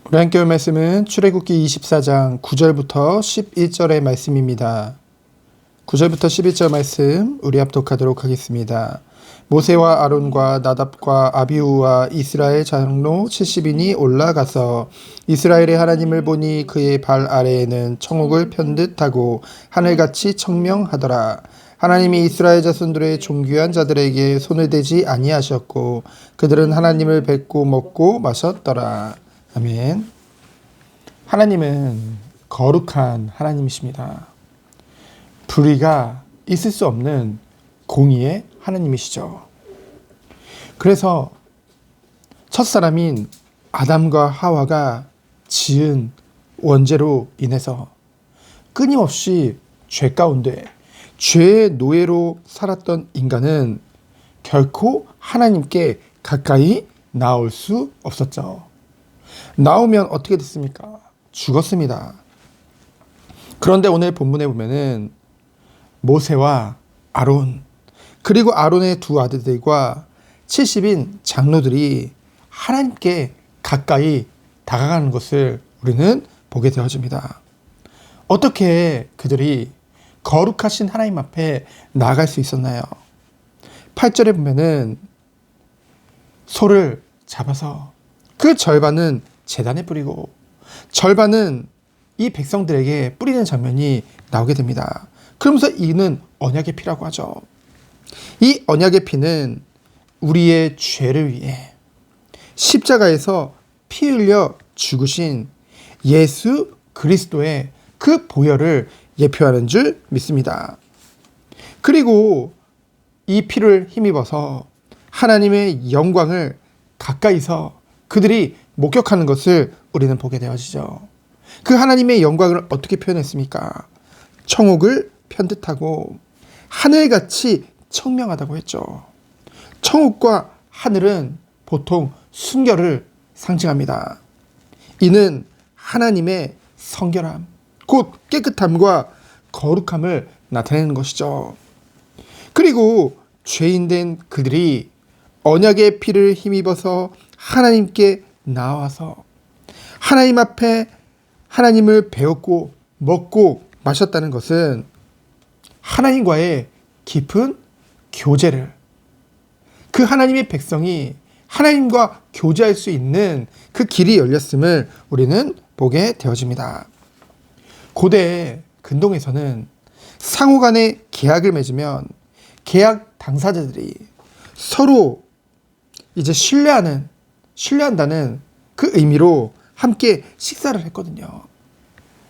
우리 함께 볼 말씀은 출애굽기 24장 9절부터 11절의 말씀입니다. 9절부터 11절 말씀 우리 합독하도록 하겠습니다. 모세와 아론과 나답과 아비후와 이스라엘 장로 70인이 올라가서 이스라엘의 하나님을 보니 그의 발 아래에는 청옥을 편듯하고 하늘같이 청명하더라. 하나님이 이스라엘 자손들의 존귀한 자들에게 손을 대지 아니하셨고 그들은 하나님을 뵙고 먹고 마셨더라. 아멘. 하나님은 거룩한 하나님이십니다. 불의가 있을 수 없는 공의의 하나님이시죠. 그래서 첫사람인 아담과 하와가 지은 원죄로 인해서 끊임없이 죄 가운데 죄의 노예로 살았던 인간은 결코 하나님께 가까이 나올 수 없었죠. 나오면 어떻게 됐습니까? 죽었습니다. 그런데 오늘 본문에 보면은 모세와 아론 그리고 아론의 두 아들들과 70인 장로들이 하나님께 가까이 다가가는 것을 우리는 보게 되어집니다. 어떻게 그들이 거룩하신 하나님 앞에 나아갈 수 있었나요? 8절에 보면은 소를 잡아서 그 절반은 제단에 뿌리고 절반은 이 백성들에게 뿌리는 장면이 나오게 됩니다. 그러면서 이는 언약의 피라고 하죠. 이 언약의 피는 우리의 죄를 위해 십자가에서 피 흘려 죽으신 예수 그리스도의 그 보혈을 예표하는 줄 믿습니다. 그리고 이 피를 힘입어서 하나님의 영광을 가까이서 그들이 목격하는 것을 우리는 보게 되어지죠. 그 하나님의 영광을 어떻게 표현했습니까? 청옥을 편듯하고 하늘같이 청명하다고 했죠. 청옥과 하늘은 보통 순결을 상징합니다. 이는 하나님의 성결함, 곧 깨끗함과 거룩함을 나타내는 것이죠. 그리고 죄인된 그들이 언약의 피를 힘입어서 하나님께 나와서 하나님 앞에 하나님을 배웠고 먹고 마셨다는 것은 하나님과의 깊은 교제를, 그 하나님의 백성이 하나님과 교제할 수 있는 그 길이 열렸음을 우리는 보게 되어집니다. 고대 근동에서는 상호 간의 계약을 맺으면 계약 당사자들이 서로 이제 신뢰한다는 그 의미로 함께 식사를 했거든요.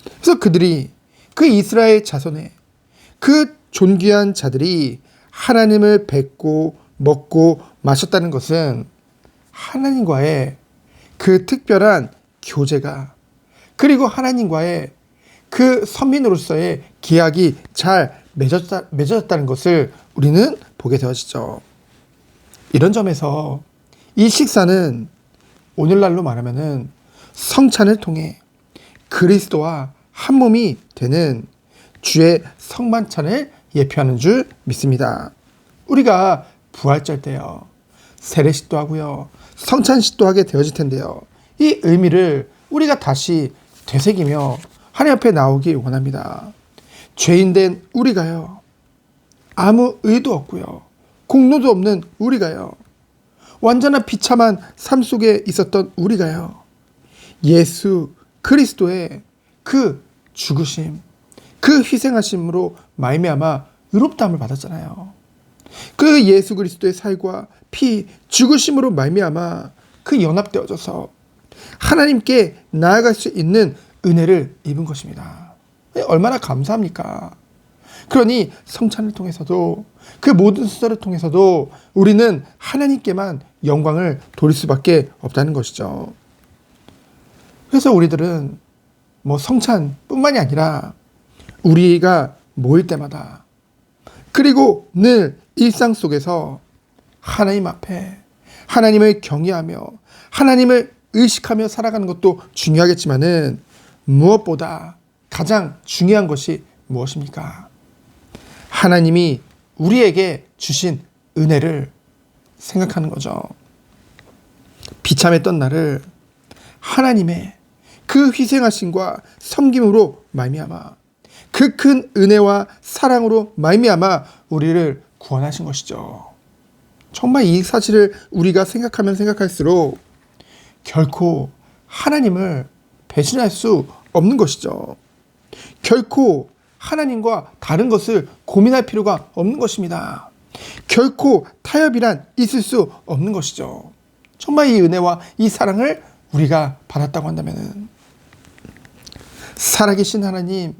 그래서 그들이 그 이스라엘 자손의 그 존귀한 자들이 하나님을 뵙고 먹고 마셨다는 것은 하나님과의 그 특별한 교제가, 그리고 하나님과의 그 선민으로서의 계약이 잘 맺어졌다는 것을 우리는 보게 되어지죠. 이런 점에서 이 식사는 오늘날로 말하면은 성찬을 통해 그리스도와 한 몸이 되는 주의 성만찬을 예표하는 줄 믿습니다. 우리가 부활절 때요, 세례식도 하고요, 성찬식도 하게 되어질 텐데요, 이 의미를 우리가 다시 되새기며 하나님 앞에 나오기 원합니다. 죄인된 우리가요, 아무 의도 없고요, 공로도 없는 우리가요, 완전한 비참한 삶 속에 있었던 우리가요, 예수 그리스도의 그 죽으심, 그 희생하심으로 말미암아 의롭다함을 받았잖아요. 그 예수 그리스도의 살과 피, 죽으심으로 말미암아 그 연합되어져서 하나님께 나아갈 수 있는 은혜를 입은 것입니다. 얼마나 감사합니까? 그러니 성찬을 통해서도, 그 모든 수사를 통해서도 우리는 하나님께만 영광을 돌릴 수밖에 없다는 것이죠. 그래서 우리들은 성찬뿐만이 아니라 우리가 모일 때마다, 그리고 늘 일상 속에서 하나님 앞에 하나님을 경외하며 하나님을 의식하며 살아가는 것도 중요하겠지만은 무엇보다 가장 중요한 것이 무엇입니까? 하나님이 우리에게 주신 은혜를 생각하는 거죠. 비참했던 나를 하나님의 그 희생하심과 섬김으로 말미암아 그 큰 은혜와 사랑으로 말미암아 우리를 구원하신 것이죠. 정말 이 사실을 우리가 생각하면 생각할수록 결코 하나님을 배신할 수 없는 것이죠. 결코 하나님과 다른 것을 고민할 필요가 없는 것입니다. 결코 타협이란 있을 수 없는 것이죠. 정말 이 은혜와 이 사랑을 우리가 받았다고 한다면 살아계신 하나님,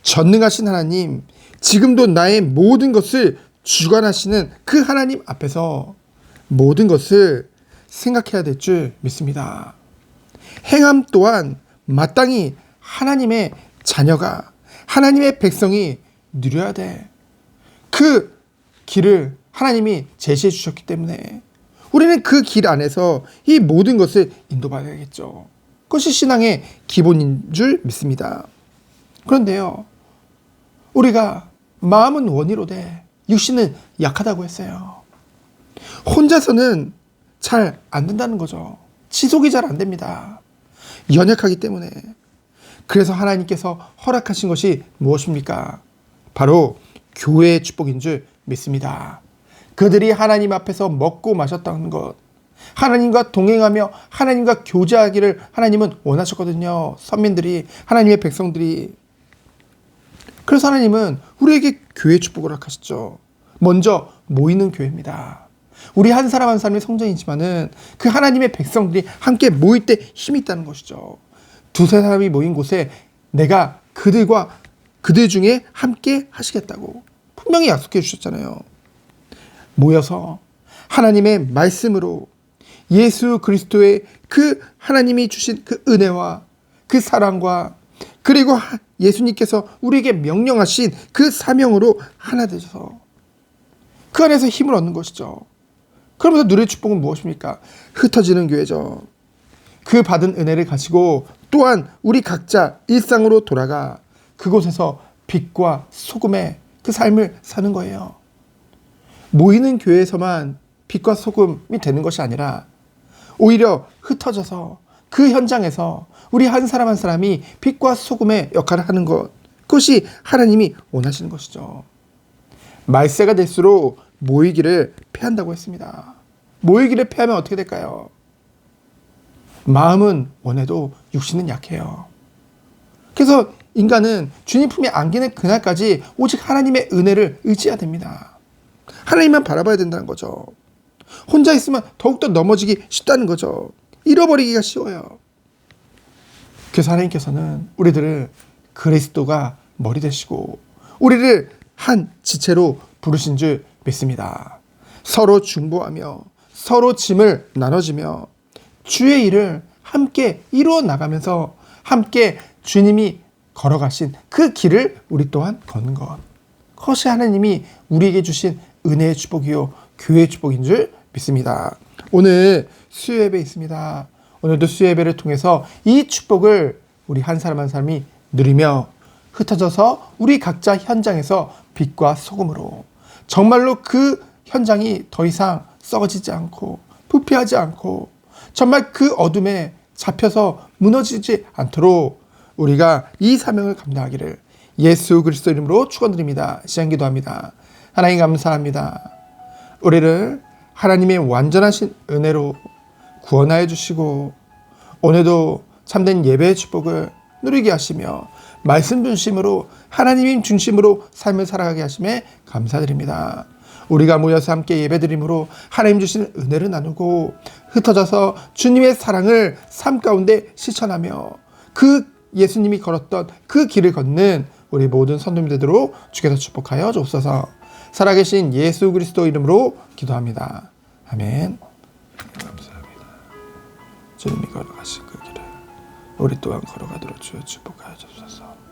전능하신 하나님, 지금도 나의 모든 것을 주관하시는 그 하나님 앞에서 모든 것을 생각해야 될 줄 믿습니다. 행함 또한 마땅히 하나님의 자녀가, 하나님의 백성이 누려야 돼. 그 길을 하나님이 제시해 주셨기 때문에 우리는 그 길 안에서 이 모든 것을 인도받아야겠죠. 그것이 신앙의 기본인 줄 믿습니다. 그런데요, 우리가 마음은 원이로되 육신은 약하다고 했어요. 혼자서는 잘 안 된다는 거죠. 지속이 잘 안 됩니다. 연약하기 때문에. 그래서 하나님께서 허락하신 것이 무엇입니까? 바로 교회의 축복인 줄 믿습니다. 그들이 하나님 앞에서 먹고 마셨다는 것, 하나님과 동행하며 하나님과 교제하기를 하나님은 원하셨거든요. 선민들이, 하나님의 백성들이. 그래서 하나님은 우리에게 교회 축복을 허락하셨죠. 먼저 모이는 교회입니다. 우리 한 사람 한 사람의 성전이지만은 그 하나님의 백성들이 함께 모일 때 힘이 있다는 것이죠. 두세 사람이 모인 곳에 내가 그들 중에 함께 하시겠다고 분명히 약속해 주셨잖아요. 모여서 하나님의 말씀으로 예수 그리스도의 그 하나님이 주신 그 은혜와 그 사랑과 그리고 예수님께서 우리에게 명령하신 그 사명으로 하나 되셔서 그 안에서 힘을 얻는 것이죠. 그러면서 누릴 축복은 무엇입니까? 흩어지는 교회죠. 그 받은 은혜를 가지고 또한 우리 각자 일상으로 돌아가 그곳에서 빛과 소금의 그 삶을 사는 거예요. 모이는 교회에서만 빛과 소금이 되는 것이 아니라 오히려 흩어져서 그 현장에서 우리 한 사람 한 사람이 빛과 소금의 역할을 하는 것, 그것이 하나님이 원하시는 것이죠. 말세가 될수록 모이기를 패한다고 했습니다. 모이기를 패하면 어떻게 될까요? 마음은 원해도 육신은 약해요. 그래서 인간은 주님 품에 안기는 그날까지 오직 하나님의 은혜를 의지해야 됩니다. 하나님만 바라봐야 된다는 거죠. 혼자 있으면 더욱더 넘어지기 쉽다는 거죠. 잃어버리기가 쉬워요. 그래서 하나님께서는 우리들을 그리스도가 머리 되시고 우리를 한 지체로 부르신 줄 믿습니다. 서로 중보하며 서로 짐을 나눠주며 주의 일을 함께 이루어 나가면서 함께 주님이 걸어가신 그 길을 우리 또한 걷는 것. 그것이 하나님이 우리에게 주신 은혜의 축복이요 교회의 축복인 줄 믿습니다. 오늘 수요예배 있습니다. 오늘도 수요예배를 통해서 이 축복을 우리 한 사람 한 사람이 누리며 흩어져서 우리 각자 현장에서 빛과 소금으로 정말로 그 현장이 더 이상 썩어지지 않고 부패하지 않고 정말 그 어둠에 잡혀서 무너지지 않도록 우리가 이 사명을 감당하기를 예수 그리스도 이름으로 축원드립니다. 시간 기도합니다. 하나님 감사합니다. 우리를 하나님의 완전하신 은혜로 구원하여 주시고 오늘도 참된 예배의 축복을 누리게 하시며 말씀 중심으로 하나님 중심으로 삶을 살아가게 하심에 감사드립니다. 우리가 모여서 함께 예배드림으로 하나님 주신 은혜를 나누고 흩어져서 주님의 사랑을 삶 가운데 실천하며 그 예수님이 걸었던 그 길을 걷는 우리 모든 성도님 되도록 주께서 축복하여 주옵소서. 살아계신 예수 그리스도 이름으로 기도합니다. 아멘. 감사합니다. 주님이 걸어가신 그 길을 우리 또한 걸어가도록 주여 축복하여 주옵소서.